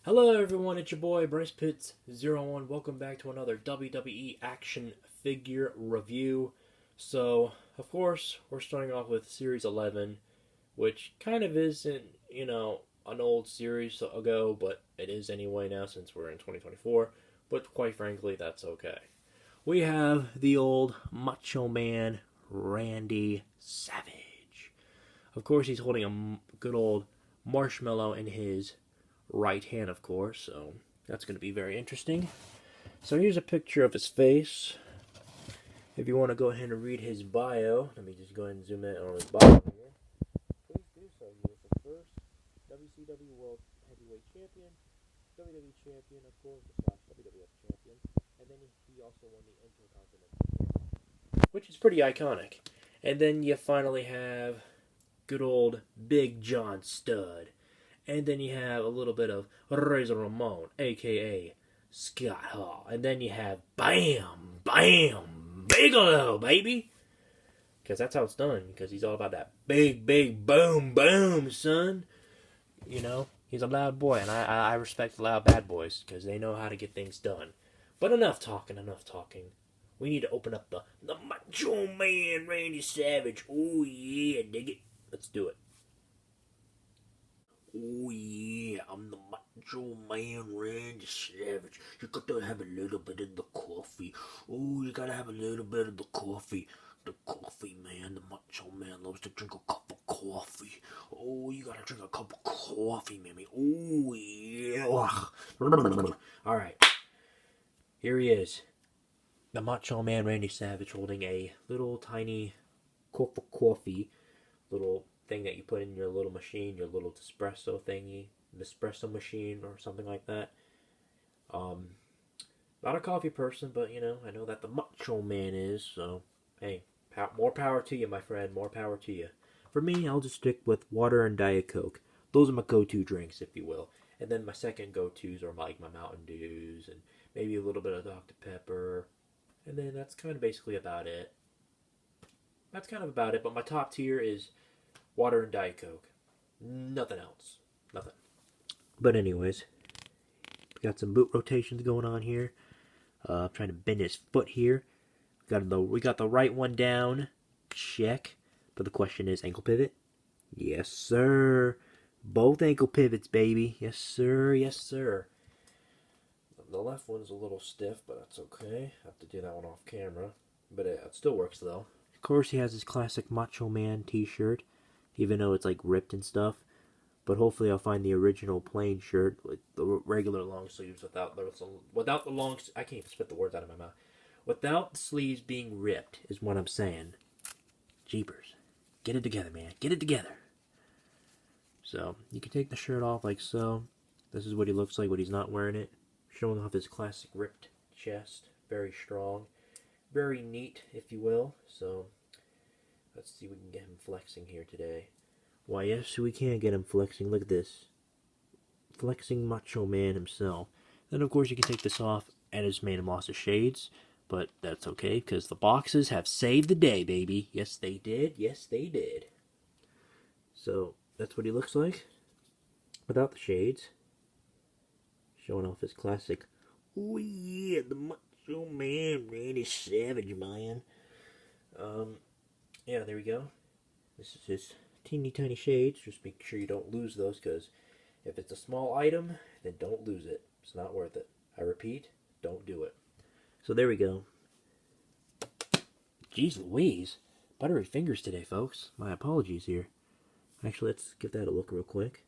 Hello everyone, it's your boy Bryce Pitts01. Welcome back to another WWE Action Figure review. So, of course, we're starting off with Series 11, which kind of isn't, an old series ago, but it is anyway now since we're in 2024. But quite frankly, that's okay. We have the old Macho Man, Randy Savage. Of course, he's holding a good old marshmallow in his right hand, of course, so that's going to be very interesting. So here's a picture of his face. If you want to go ahead and read his bio, let me just go ahead and zoom in on his bio here. Please do so. He was the first WCW World Heavyweight Champion, WWE Champion, of course, / WWF Champion, and then he also won the Intercontinental Championship, which is pretty iconic. And then you finally have good old Big John Studd. And then you have a little bit of Razor Ramon, a.k.a. Scott Hall. And then you have Bam, Bam, Bigelow, baby. Because that's how it's done. Because he's all about that big, big boom, boom, son. You know, he's a loud boy. And I respect loud bad boys. Because they know how to get things done. But enough talking, enough talking. We need to open up the Macho Man, Randy Savage. Oh, yeah, dig it. Let's do it. Oh yeah, I'm the Macho Man, Randy Savage. You got to have a little bit of the coffee. Oh, you gotta have a little bit of the coffee. The coffee, man. The Macho Man loves to drink a cup of coffee. Oh, you gotta drink a cup of coffee, mammy. Oh yeah. Alright. Here he is. The Macho Man, Randy Savage, holding a little tiny cup of coffee. Little thing that you put in your little machine, your little espresso thingy, Nespresso machine or something like that. Not a coffee person, but I know that the Macho Man is, so hey, more power to you, my friend, more power to you. For me, I'll just stick with water and Diet Coke. Those are my go-to drinks, if you will. And then my second go-tos are like my Mountain Dews and maybe a little bit of Dr. Pepper. And then that's kind of basically about it. But my top tier is water and Diet Coke. Nothing else. Nothing. But anyways, we got some boot rotations going on here. I'm trying to bend his foot here. We got the right one down. Check. But the question is, ankle pivot? Yes, sir. Both ankle pivots, baby. Yes, sir. Yes, sir. The left one's a little stiff, but that's okay. I have to do that one off camera. But it still works, though. Of course, he has his classic Macho Man t-shirt, even though it's like ripped and stuff. But hopefully I'll find the original plain shirt with the regular long sleeves without the long. I can't even spit the words out of my mouth. Without the sleeves being ripped is what I'm saying. Jeepers, get it together, man. Get it together. So you can take the shirt off like so. This is what he looks like when he's not wearing it, showing off his classic ripped chest. Very strong, very neat, if you will. So let's see if we can get him flexing here today. Why, yes, we can get him flexing. Look at this. Flexing Macho Man himself. Then, of course, you can take this off, and it's made him lost his shades. But that's okay, because the boxes have saved the day, baby. Yes, they did. Yes, they did. So, that's what he looks like without the shades. Showing off his classic, oh yeah, the Macho Man, Randy Savage, man. Yeah, there we go. This is his teeny tiny shades. Just make sure you don't lose those, because if it's a small item, then don't lose it. It's not worth it. I repeat, don't do it. So there we go. Jeez Louise. Buttery fingers today, folks. My apologies here. Actually, let's give that a look real quick.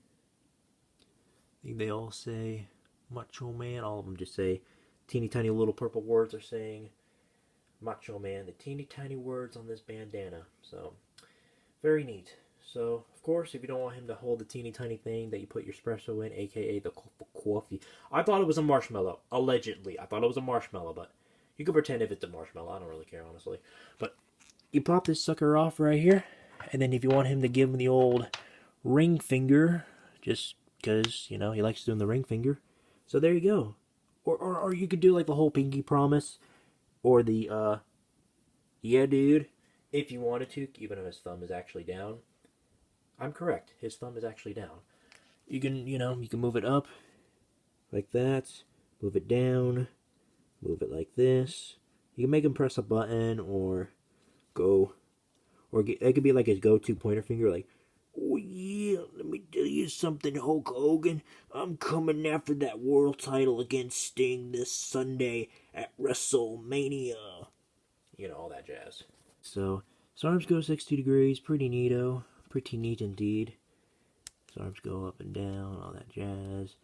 I think they all say Macho Man. All of them just say teeny tiny little purple words are saying Macho Man. The teeny tiny words on this bandana. So, very neat. So, of course, if you don't want him to hold the teeny tiny thing that you put your espresso in, aka the coffee. I thought it was a marshmallow. Allegedly. I thought it was a marshmallow, but you can pretend if it's a marshmallow. I don't really care, honestly. But you pop this sucker off right here. And then if you want him to give him the old ring finger, just because, he likes doing the ring finger. So there you go. Or you could do like the whole pinky promise. Or the, yeah, dude. If you wanted to, even if his thumb is actually down. I'm correct. His thumb is actually down. You can, you can move it up like that. Move it down. Move it like this. You can make him press a button or go, or it could be like his go-to pointer finger, like, oh yeah, let me tell you something, Hulk Hogan. I'm coming after that world title against Sting this Sunday at WrestleMania. You know, all that jazz. So, his arms go 60 degrees, pretty neato. Pretty neat indeed. His arms go up and down, all that jazz.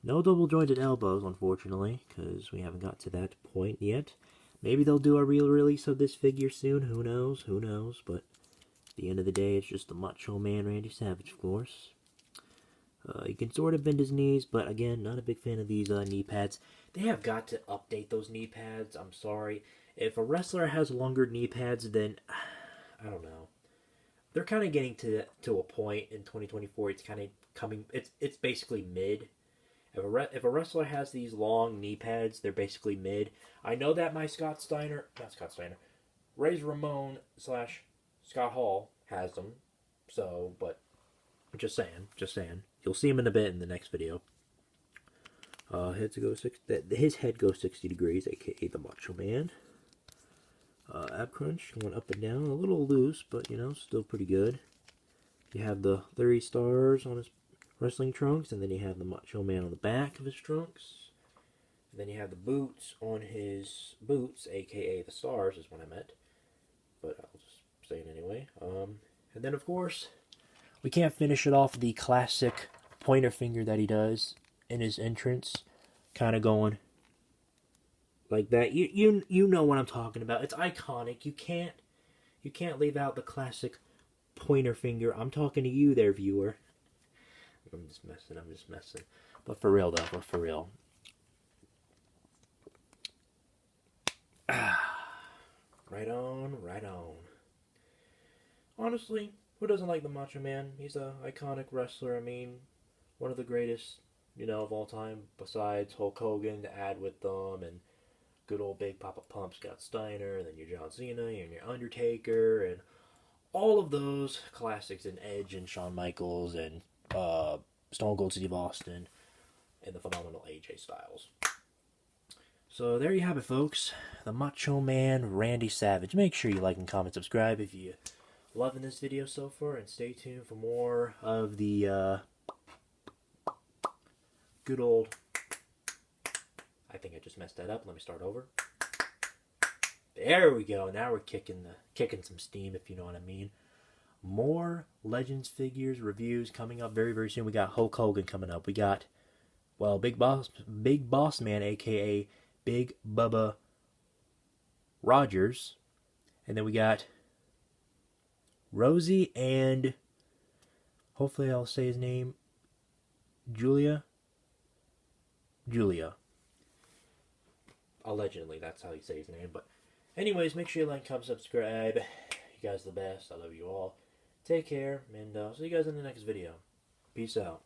No double jointed elbows, unfortunately, because we haven't got to that point yet. Maybe they'll do a real release of this figure soon, who knows, but at the end of the day, it's just the Macho Man Randy Savage, of course. You can sort of bend his knees, but again, not a big fan of these knee pads. They have got to update those knee pads, I'm sorry. If a wrestler has longer knee pads, then, I don't know. They're kind of getting to a point in 2024, it's kind of coming, it's basically mid. If a wrestler has these long knee pads, they're basically mid. I know that my Razor Ramon / Scott Hall has them. So, but just saying. You'll see him in a bit in the next video. His head goes 60 degrees, aka the Macho Man. Ab crunch going up and down, a little loose, but you know, still pretty good. You have the 3 stars on his wrestling trunks, and then you have the Macho Man on the back of his trunks. And then you have the boots on his boots, aka the stars is what I meant. But I'll just say it anyway. And then of course, we can't finish it off with the classic pointer finger that he does in his entrance, kind of going like that. You know what I'm talking about. It's iconic. You can't leave out the classic pointer finger. I'm talking to you there, viewer. I'm just messing. But for real though, for real. Right on. Honestly, who doesn't like the Macho Man? He's an iconic wrestler. I mean, one of the greatest, of all time, besides Hulk Hogan, to add with them, and good old Big Papa Pump, Scott Steiner, and then your John Cena, and your Undertaker, and all of those classics, and Edge, and Shawn Michaels, and Stone Cold Steve Austin, and the phenomenal AJ Styles. So there you have it, folks. The Macho Man Randy Savage. Make sure you like and comment, subscribe if you loving this video so far, and stay tuned for more of the good old. I think I just messed that up. Let me start over. There we go. Now we're kicking some steam, if you know what I mean. More Legends figures reviews coming up very, very soon. We got Hulk Hogan coming up. We got, well, Big Boss Man, aka Big Bubba Rogers, and then we got Rosie and, hopefully I'll say his name, Julia. Allegedly, that's how you say his name. But anyways, make sure you like, comment, subscribe. You guys are the best. I love you all. Take care, and I'll see you guys in the next video. Peace out.